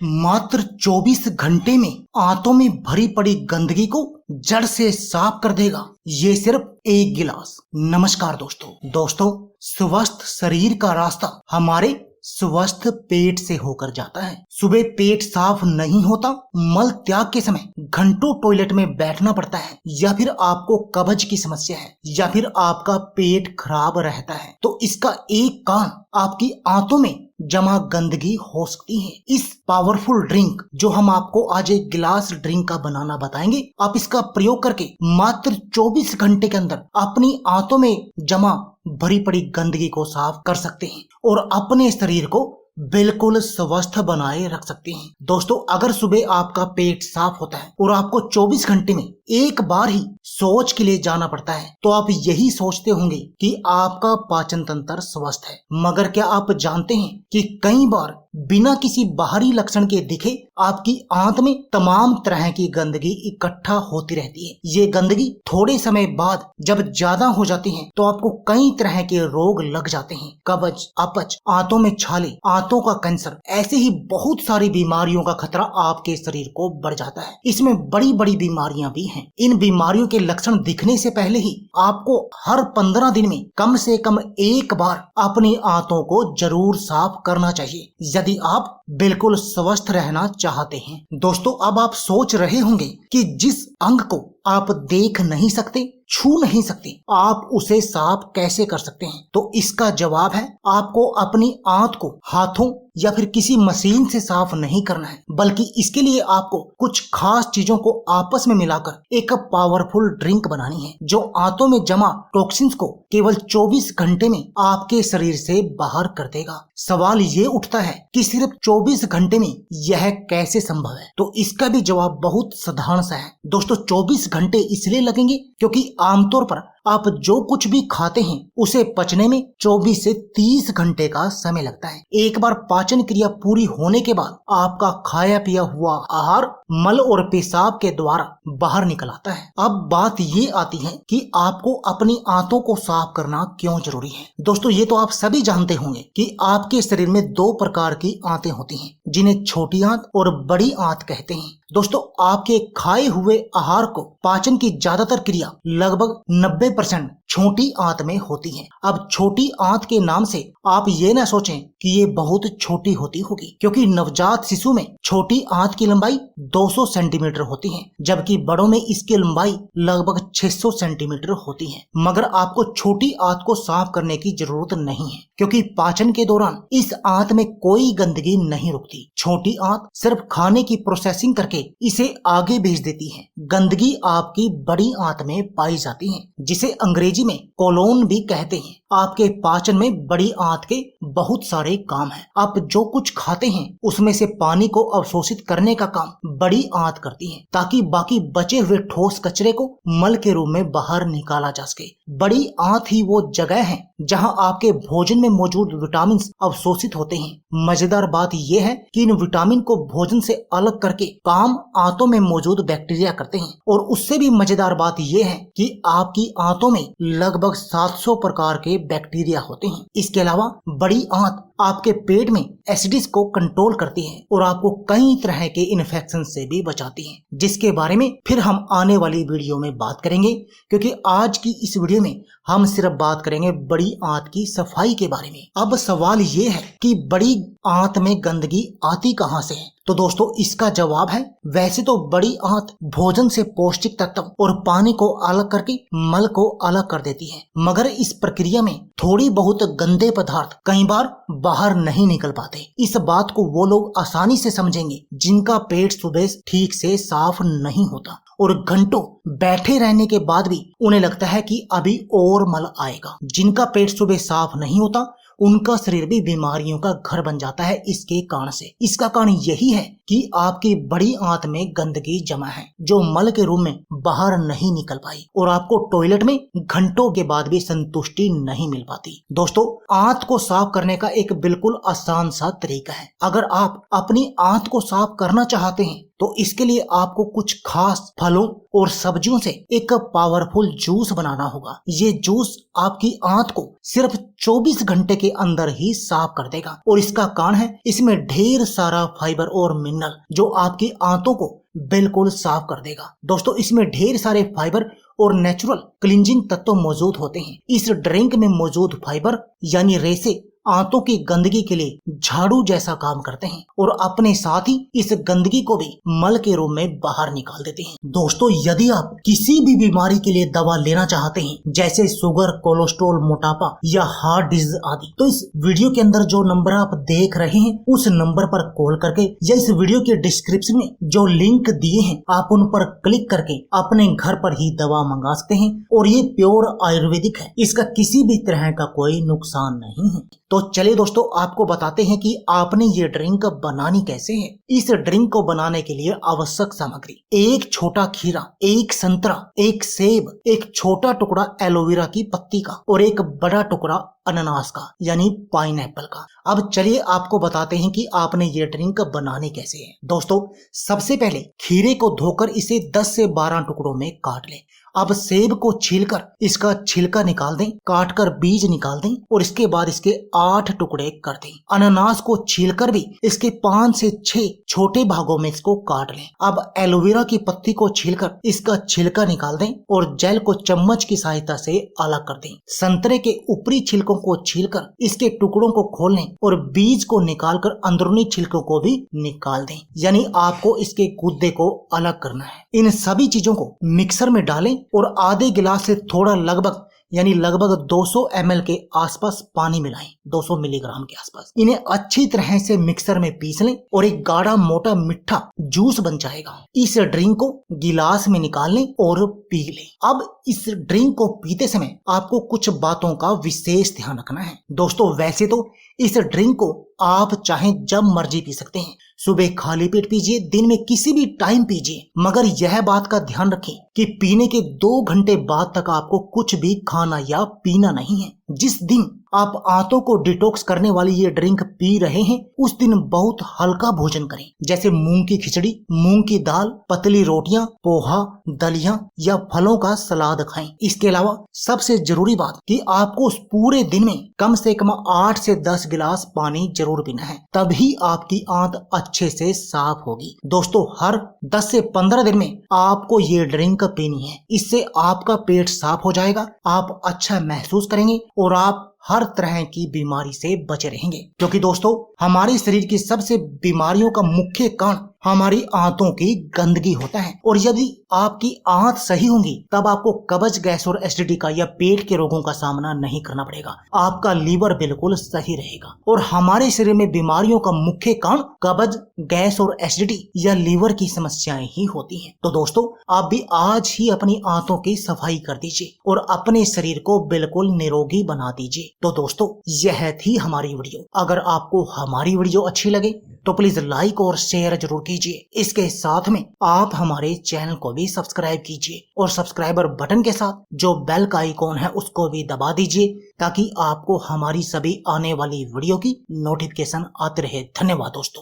मात्र 24 घंटे में आंतों में भरी पड़ी गंदगी को जड़ से साफ कर देगा, ये सिर्फ एक गिलास। नमस्कार दोस्तों, स्वस्थ शरीर का रास्ता हमारे स्वस्थ पेट से होकर जाता है। सुबह पेट साफ नहीं होता, मल त्याग के समय घंटों टॉयलेट में बैठना पड़ता है, या फिर आपको कब्ज की समस्या है, या फिर आपका पेट खराब रहता है, तो इसका एक कारण आपकी आंतों में जमा गंदगी हो सकती है। इस पावरफुल ड्रिंक जो हम आपको आज एक गिलास ड्रिंक का बनाना बताएंगे, आप इसका प्रयोग करके मात्र 24 घंटे के अंदर अपनी आंतों में जमा भरी पड़ी गंदगी को साफ कर सकते हैं और अपने शरीर को बिल्कुल स्वस्थ बनाए रख सकते हैं। दोस्तों, अगर सुबह आपका पेट साफ होता है और आपको 24 घंटे में एक बार ही शौच के लिए जाना पड़ता है, तो आप यही सोचते होंगे कि आपका पाचन तंत्र स्वस्थ है। मगर क्या आप जानते हैं कि कई बार बिना किसी बाहरी लक्षण के दिखे आपकी आंत में तमाम तरह की गंदगी इकट्ठा होती रहती है। ये गंदगी थोड़े समय बाद जब ज्यादा हो जाती है तो आपको कई तरह के रोग लग जाते हैं। कब्ज, अपच, आंतों में छाले, आंतों का कैंसर, ऐसे ही बहुत सारी बीमारियों का खतरा आपके शरीर को बढ़ जाता है। इसमें बड़ी बड़ी बीमारियां भी हैं। इन बीमारियों के लक्षण दिखने से पहले ही आपको हर 15 दिन में कम से कम एक बार अपनी आंतों को जरूर साफ करना चाहिए, यदि आप बिल्कुल स्वस्थ रहना चाहते हैं। दोस्तों, अब आप सोच रहे होंगे कि जिस अंग को आप देख नहीं सकते, छू नहीं सकते, आप उसे साफ कैसे कर सकते हैं? तो इसका जवाब है, आपको अपनी आंत को हाथों या फिर किसी मशीन से साफ नहीं करना है, बल्कि इसके लिए आपको कुछ खास चीजों को आपस में मिलाकर एक पावरफुल ड्रिंक बनानी है, जो आंतों में जमा टॉक्सिन्स को केवल 24 घंटे में आपके शरीर से बाहर कर देगा। सवाल ये उठता है कि सिर्फ 24 घंटे में यह कैसे संभव है? तो इसका भी जवाब बहुत साधारण सा है। दोस्तों, 24 घंटे इसलिए लगेंगे क्योंकि आमतौर पर आप जो कुछ भी खाते हैं उसे पचने में 24 से 30 घंटे का समय लगता है। एक बार पाचन क्रिया पूरी होने के बाद आपका खाया पिया हुआ आहार मल और पेशाब के द्वारा बाहर निकल आता है। अब बात ये आती है कि आपको अपनी आंतों को साफ करना क्यों जरूरी है। दोस्तों, ये तो आप सभी जानते होंगे कि आपके शरीर में 2 प्रकार की आंतें होती हैं, जिन्हें छोटी आंत और बड़ी आंत कहते हैं। दोस्तों, आपके खाए हुए आहार को पाचन की ज्यादातर क्रिया लगभग 90% छोटी आंत में होती है। अब छोटी आंत के नाम से आप ये ना सोचें कि ये बहुत छोटी होती होगी, क्योंकि नवजात शिशु में छोटी आंत की लंबाई 200 सेंटीमीटर होती है, जबकि बड़ों में इसकी लंबाई लगभग 600 सेंटीमीटर होती है। मगर आपको छोटी आंत को साफ करने की जरूरत नहीं है, क्योंकि पाचन के दौरान इस आंत में कोई गंदगी नहीं रुकती। छोटी आंत सिर्फ खाने की प्रोसेसिंग करके इसे आगे भेज देती है। गंदगी आपकी बड़ी आंत में पाई जाती है, जिसे अंग्रेजी में कोलोन भी कहते हैं। आपके पाचन में बड़ी आंत के बहुत सारे काम हैं। आप जो कुछ खाते हैं उसमें से पानी को अवशोषित करने का काम बड़ी आंत करती है, ताकि बाकी बचे हुए ठोस कचरे को मल के रूप में बाहर निकाला जा सके। बड़ी आंत ही वो जगह है जहां आपके भोजन में मौजूद विटामिन अवशोषित होते हैं। मजेदार बात यह है कि इन विटामिन को भोजन से अलग करके काम आंतों में मौजूद बैक्टीरिया करते हैं। और उससे भी मजेदार बात यह है कि आपकी आंतों में लगभग 700 प्रकार के बैक्टीरिया होते हैं। इसके अलावा बड़ी आंत आपके पेट में एसिडिटी को कंट्रोल करती है और आपको कई तरह के इन्फेक्शन से भी बचाती है, जिसके बारे में फिर हम आने वाली वीडियो में बात करेंगे। क्योंकि आज की इस वीडियो में हम सिर्फ बात करेंगे बड़ी आंत की सफाई के बारे में। अब सवाल ये है कि बड़ी आंत में गंदगी आती कहां से है? तो दोस्तों, इसका जवाब है, वैसे तो बड़ी आंत भोजन से पौष्टिक तत्व और पानी को अलग करके मल को अलग कर देती है, मगर इस प्रक्रिया में थोड़ी बहुत गंदे पदार्थ कई बार बाहर नहीं निकल पाते। इस बात को वो लोग आसानी से समझेंगे जिनका पेट सुबह ठीक से साफ नहीं होता और घंटों बैठे रहने के बाद भी उन्हें लगता है कि अभी और मल आएगा। जिनका पेट सुबह साफ नहीं होता उनका शरीर भी बीमारियों का घर बन जाता है इसके कारण से। इसका कारण यही है कि आपकी बड़ी आंत में गंदगी जमा है, जो मल के रूप में बाहर नहीं निकल पाई, और आपको टॉयलेट में घंटों के बाद भी संतुष्टि नहीं मिल पाती। दोस्तों, आंत को साफ करने का एक बिल्कुल आसान सा तरीका है। अगर आप अपनी आंत को साफ करना चाहते हैं तो इसके लिए आपको कुछ खास फलों और सब्जियों से एक पावरफुल जूस बनाना होगा। ये जूस आपकी आंत को सिर्फ 24 घंटे के अंदर ही साफ कर देगा और इसका कारण है इसमें ढेर सारा फाइबर और मिनरल जो आपकी आंतों को बिल्कुल साफ कर देगा। दोस्तों इसमें ढेर सारे फाइबर और नेचुरल क्लींजिंग तत्व मौजूद होते हैं। इस ड्रिंक में मौजूद फाइबर यानी रेसे आंतों की गंदगी के लिए झाड़ू जैसा काम करते हैं और अपने साथ ही इस गंदगी को भी मल के रूप में बाहर निकाल देते हैं। दोस्तों यदि आप किसी भी बीमारी के लिए दवा लेना चाहते हैं जैसे शुगर, कोलेस्ट्रॉल, मोटापा या हार्ट डिजीज आदि, तो इस वीडियो के अंदर जो नंबर आप देख रहे हैं उस नंबर पर कॉल करके या इस वीडियो के डिस्क्रिप्शन में जो लिंक दिए हैं आप उन पर क्लिक करके अपने घर पर ही दवा मंगा सकते हैं और ये प्योर आयुर्वेदिक है, इसका किसी भी तरह का कोई नुकसान नहीं है। तो चलिए दोस्तों आपको बताते हैं कि आपने ये ड्रिंक बनानी कैसे है। इस ड्रिंक को बनाने के लिए आवश्यक सामग्री: एक छोटा खीरा, एक संतरा, एक सेब, एक छोटा टुकड़ा एलोवेरा की पत्ती का और एक बड़ा टुकड़ा अनानास का यानी पाइनएप्पल का। अब चलिए आपको बताते हैं कि आपने ये ड्रिंक बनाने कैसे है। दोस्तों सबसे पहले खीरे को धोकर इसे 10 से 12 टुकड़ों में काट लें। अब सेब को छीलकर इसका छिलका निकाल दें, काटकर बीज निकाल दें और इसके बाद इसके 8 टुकड़े कर दें। अनानास को छीलकर भी इसके 5 से 6 छोटे भागों में इसको काट लें। अब एलोवेरा की पत्ती को छीलकर इसका छिलका निकाल दें और जेल को चम्मच की सहायता से अलग कर दें। संतरे के ऊपरी छिलकों को छीलकर इसके टुकड़ों को खोल लें और बीज को निकालकर अंदरूनी छिलकों को भी निकाल दें, यानी आपको इसके गुद्दे को अलग करना है। इन सभी चीजों को मिक्सर में डालें और आधे गिलास से थोड़ा लगभग 200 ml के आसपास पानी मिलाएं, 200 मिलीग्राम के आसपास। इन्हें अच्छी तरह से मिक्सर में पीस लें और एक गाढ़ा मोटा मीठा जूस बन जाएगा। इस ड्रिंक को गिलास में निकाल लें और पी लें। अब इस ड्रिंक को पीते समय आपको कुछ बातों का विशेष ध्यान रखना है। दोस्तों वैसे तो इस ड्रिंक को आप चाहे जब मर्जी पी सकते हैं, सुबह खाली पेट पीजिए, दिन में किसी भी टाइम पीजिए, मगर यह बात का ध्यान रखें कि पीने के 2 घंटे बाद तक आपको कुछ भी खाना या पीना नहीं है। जिस दिन आप आंतों को डिटॉक्स करने वाली ये ड्रिंक पी रहे हैं उस दिन बहुत हल्का भोजन करें, जैसे मूंग की खिचड़ी, मूंग की दाल, पतली रोटियां, पोहा, दलिया या फलों का सलाद खाएं। इसके अलावा सबसे जरूरी बात कि आपको उस पूरे दिन में कम से कम 8 से 10 गिलास पानी जरूर पीना है, तभी आपकी आंत अच्छे से साफ होगी। दोस्तों हर 10 से 15 दिन में आपको ये ड्रिंक पीनी है। इससे आपका पेट साफ हो जाएगा, आप अच्छा महसूस करेंगे और आप हर तरह की बीमारी से बचे रहेंगे, क्योंकि दोस्तों हमारे शरीर की सबसे बीमारियों का मुख्य कारण हमारी आंतों की गंदगी होता है और यदि आपकी आंत सही होंगी तब आपको कब्ज, गैस और एसिडिटी का या पेट के रोगों का सामना नहीं करना पड़ेगा। आपका लीवर बिल्कुल सही रहेगा और हमारे शरीर में बीमारियों का मुख्य कारण कब्ज, गैस और एसिडिटी या लीवर की समस्याएं ही होती हैं। तो दोस्तों आप भी आज ही अपनी आंतों की सफाई कर दीजिए और अपने शरीर को बिल्कुल निरोगी बना दीजिए। तो दोस्तों यह थी हमारी वीडियो। अगर आपको हमारी वीडियो अच्छी लगे तो प्लीज लाइक और शेयर जरूर कीजिए। इसके साथ में आप हमारे चैनल को भी सब्सक्राइब कीजिए और सब्सक्राइबर बटन के साथ जो बेल का आइकॉन है उसको भी दबा दीजिए ताकि आपको हमारी सभी आने वाली वीडियो की नोटिफिकेशन आते रहे। धन्यवाद दोस्तों।